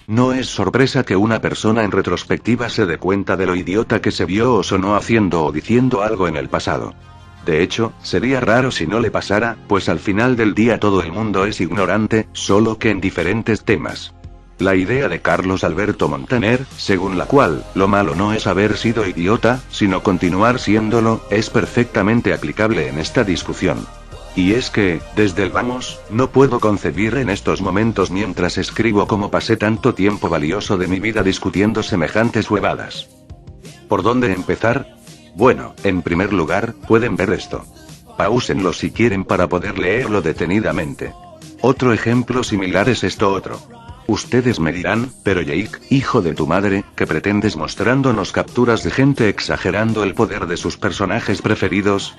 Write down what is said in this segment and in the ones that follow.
No es sorpresa que una persona en retrospectiva se dé cuenta de lo idiota que se vio o sonó haciendo o diciendo algo en el pasado. De hecho, sería raro si no le pasara, pues al final del día todo el mundo es ignorante, solo que en diferentes temas. La idea de Carlos Alberto Montaner, según la cual, lo malo no es haber sido idiota, sino continuar siéndolo, es perfectamente aplicable en esta discusión. Y es que, desde el vamos, no puedo concebir en estos momentos mientras escribo cómo pasé tanto tiempo valioso de mi vida discutiendo semejantes huevadas. ¿Por dónde empezar? Bueno, en primer lugar, pueden ver esto. Páusenlo si quieren para poder leerlo detenidamente. Otro ejemplo similar es esto otro. Ustedes me dirán, pero Jake, hijo de tu madre, ¿qué pretendes mostrándonos capturas de gente exagerando el poder de sus personajes preferidos?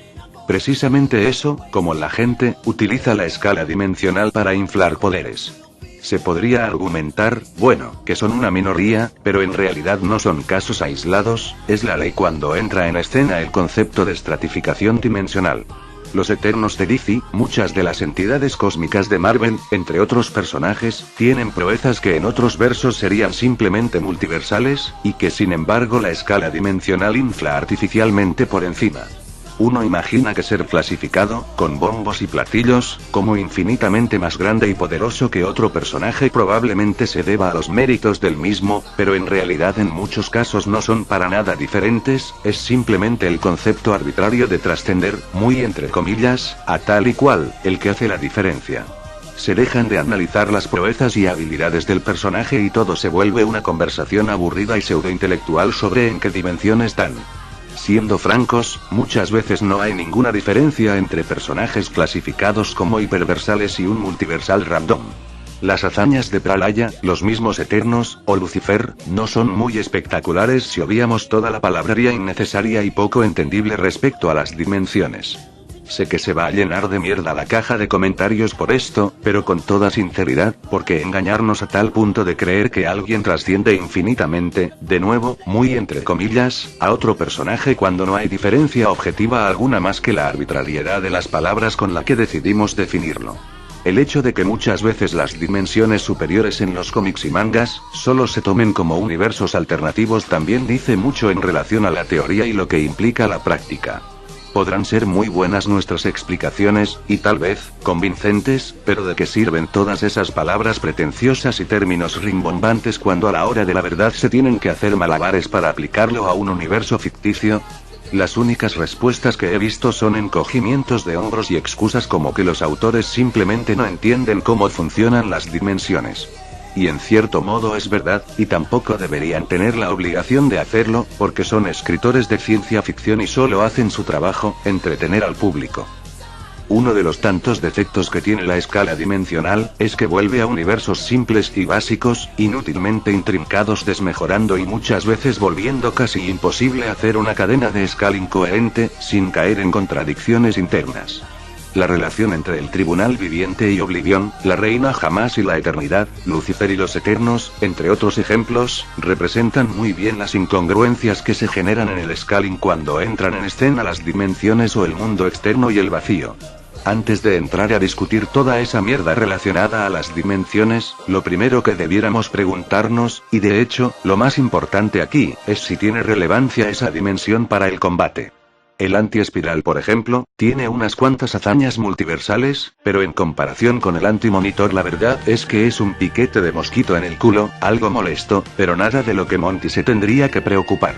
Precisamente eso, como la gente, utiliza la escala dimensional para inflar poderes. Se podría argumentar, bueno, que son una minoría, pero en realidad no son casos aislados, es la ley cuando entra en escena el concepto de estratificación dimensional. Los Eternos de DC, muchas de las entidades cósmicas de Marvel, entre otros personajes, tienen proezas que en otros versos serían simplemente multiversales, y que sin embargo la escala dimensional infla artificialmente por encima. Uno imagina que ser clasificado, con bombos y platillos, como infinitamente más grande y poderoso que otro personaje probablemente se deba a los méritos del mismo, pero en realidad en muchos casos no son para nada diferentes, es simplemente el concepto arbitrario de trascender, muy entre comillas, a tal y cual, el que hace la diferencia. Se dejan de analizar las proezas y habilidades del personaje y todo se vuelve una conversación aburrida y pseudointelectual sobre en qué dimensión están. Siendo francos, muchas veces no hay ninguna diferencia entre personajes clasificados como hiperversales y un multiversal random. Las hazañas de Pralaya, los mismos Eternos, o Lucifer, no son muy espectaculares si obviamos toda la palabrería innecesaria y poco entendible respecto a las dimensiones. Sé que se va a llenar de mierda la caja de comentarios por esto, pero con toda sinceridad, ¿por qué engañarnos a tal punto de creer que alguien trasciende infinitamente, de nuevo, muy entre comillas, a otro personaje cuando no hay diferencia objetiva alguna más que la arbitrariedad de las palabras con la que decidimos definirlo? El hecho de que muchas veces las dimensiones superiores en los cómics y mangas, solo se tomen como universos alternativos también dice mucho en relación a la teoría y lo que implica la práctica. Podrán ser muy buenas nuestras explicaciones, y tal vez, convincentes, pero ¿de qué sirven todas esas palabras pretenciosas y términos rimbombantes cuando a la hora de la verdad se tienen que hacer malabares para aplicarlo a un universo ficticio? Las únicas respuestas que he visto son encogimientos de hombros y excusas como que los autores simplemente no entienden cómo funcionan las dimensiones. Y en cierto modo es verdad, y tampoco deberían tener la obligación de hacerlo, porque son escritores de ciencia ficción y solo hacen su trabajo, entretener al público. Uno de los tantos defectos que tiene la escala dimensional, es que vuelve a universos simples y básicos, inútilmente intrincados desmejorando y muchas veces volviendo casi imposible hacer una cadena de escala incoherente, sin caer en contradicciones internas. La relación entre el Tribunal Viviente y Oblivión, la Reina Jamás y la Eternidad, Lucifer y los Eternos, entre otros ejemplos, representan muy bien las incongruencias que se generan en el scaling cuando entran en escena las dimensiones o el mundo externo y el vacío. Antes de entrar a discutir toda esa mierda relacionada a las dimensiones, lo primero que debiéramos preguntarnos, y de hecho, lo más importante aquí, es si tiene relevancia esa dimensión para el combate. El Anti-Espiral, por ejemplo, tiene unas cuantas hazañas multiversales, pero en comparación con el Anti-Monitor la verdad es que es un piquete de mosquito en el culo, algo molesto, pero nada de lo que Monty se tendría que preocupar.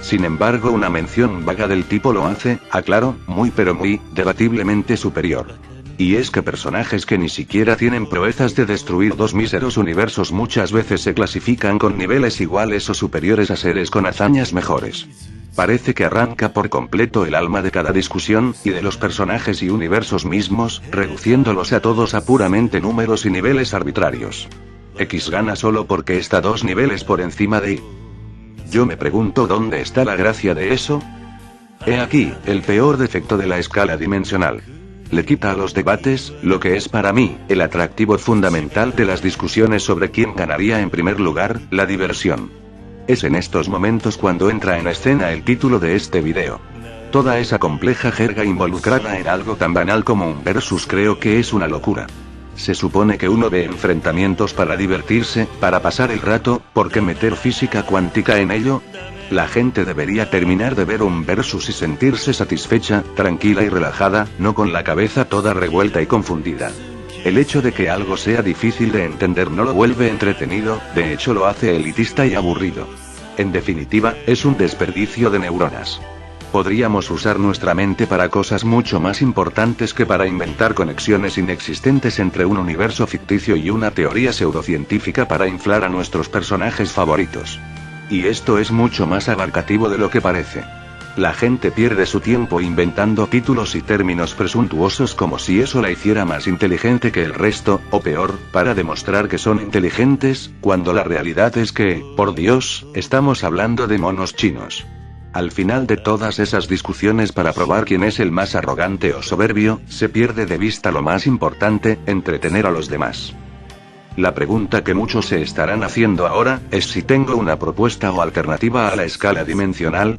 Sin embargo, una mención vaga del tipo lo hace, aclaro, muy pero muy, debatiblemente superior. Y es que personajes que ni siquiera tienen proezas de destruir dos míseros universos muchas veces se clasifican con niveles iguales o superiores a seres con hazañas mejores. Parece que arranca por completo el alma de cada discusión, y de los personajes y universos mismos, reduciéndolos a todos a puramente números y niveles arbitrarios. X gana solo porque está 2 niveles por encima de Y. Yo me pregunto dónde está la gracia de eso. He aquí, el peor defecto de la escala dimensional. Le quita a los debates, lo que es para mí, el atractivo fundamental de las discusiones sobre quién ganaría en primer lugar, la diversión. Es en estos momentos cuando entra en escena el título de este video. Toda esa compleja jerga involucrada en algo tan banal como un versus creo que es una locura. Se supone que uno ve enfrentamientos para divertirse, para pasar el rato, ¿por qué meter física cuántica en ello? La gente debería terminar de ver un versus y sentirse satisfecha, tranquila y relajada, no con la cabeza toda revuelta y confundida. El hecho de que algo sea difícil de entender no lo vuelve entretenido, de hecho lo hace elitista y aburrido. En definitiva, es un desperdicio de neuronas. Podríamos usar nuestra mente para cosas mucho más importantes que para inventar conexiones inexistentes entre un universo ficticio y una teoría pseudocientífica para inflar a nuestros personajes favoritos. Y esto es mucho más abarcativo de lo que parece. La gente pierde su tiempo inventando títulos y términos presuntuosos como si eso la hiciera más inteligente que el resto, o peor, para demostrar que son inteligentes, cuando la realidad es que, por Dios, estamos hablando de monos chinos. Al final de todas esas discusiones para probar quién es el más arrogante o soberbio, se pierde de vista lo más importante, entretener a los demás. La pregunta que muchos se estarán haciendo ahora, es si tengo una propuesta o alternativa a la escala dimensional.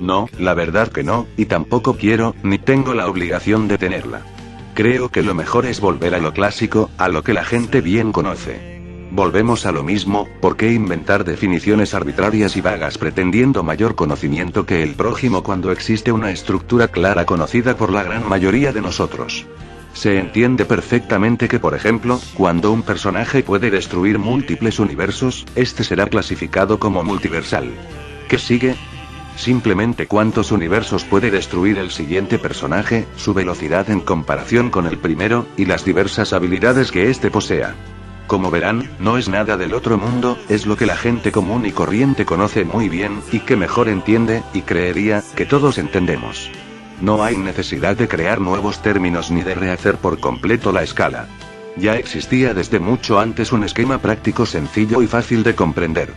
No, la verdad que no, y tampoco quiero, ni tengo la obligación de tenerla. Creo que lo mejor es volver a lo clásico, a lo que la gente bien conoce. Volvemos a lo mismo, ¿por qué inventar definiciones arbitrarias y vagas pretendiendo mayor conocimiento que el prójimo cuando existe una estructura clara conocida por la gran mayoría de nosotros? Se entiende perfectamente que, por ejemplo, cuando un personaje puede destruir múltiples universos, este será clasificado como multiversal. ¿Qué sigue? Simplemente cuántos universos puede destruir el siguiente personaje, su velocidad en comparación con el primero, y las diversas habilidades que éste posea. Como verán, no es nada del otro mundo, es lo que la gente común y corriente conoce muy bien, y que mejor entiende, y creería, que todos entendemos. No hay necesidad de crear nuevos términos ni de rehacer por completo la escala. Ya existía desde mucho antes un esquema práctico sencillo y fácil de comprender.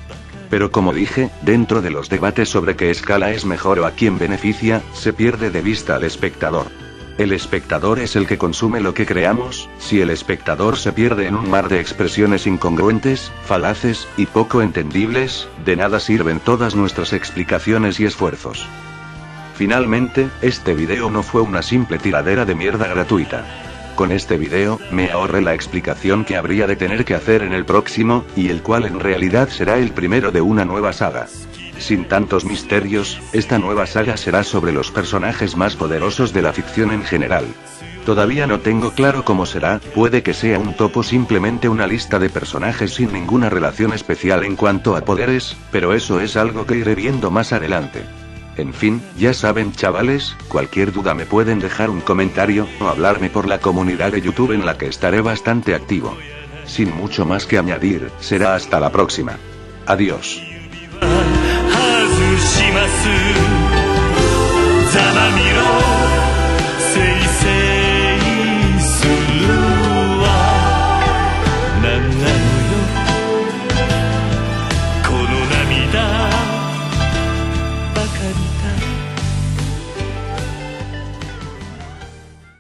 Pero como dije, dentro de los debates sobre qué escala es mejor o a quién beneficia, se pierde de vista al espectador. El espectador es el que consume lo que creamos. Si el espectador se pierde en un mar de expresiones incongruentes, falaces, y poco entendibles, de nada sirven todas nuestras explicaciones y esfuerzos. Finalmente, este video no fue una simple tiradera de mierda gratuita. Con este video, me ahorré la explicación que habría de tener que hacer en el próximo, y el cual en realidad será el primero de una nueva saga. Sin tantos misterios, esta nueva saga será sobre los personajes más poderosos de la ficción en general. Todavía no tengo claro cómo será, puede que sea un topo simplemente una lista de personajes sin ninguna relación especial en cuanto a poderes, pero eso es algo que iré viendo más adelante. En fin, ya saben chavales, cualquier duda me pueden dejar un comentario, o hablarme por la comunidad de YouTube en la que estaré bastante activo. Sin mucho más que añadir, será hasta la próxima. Adiós. 外しますざまみろ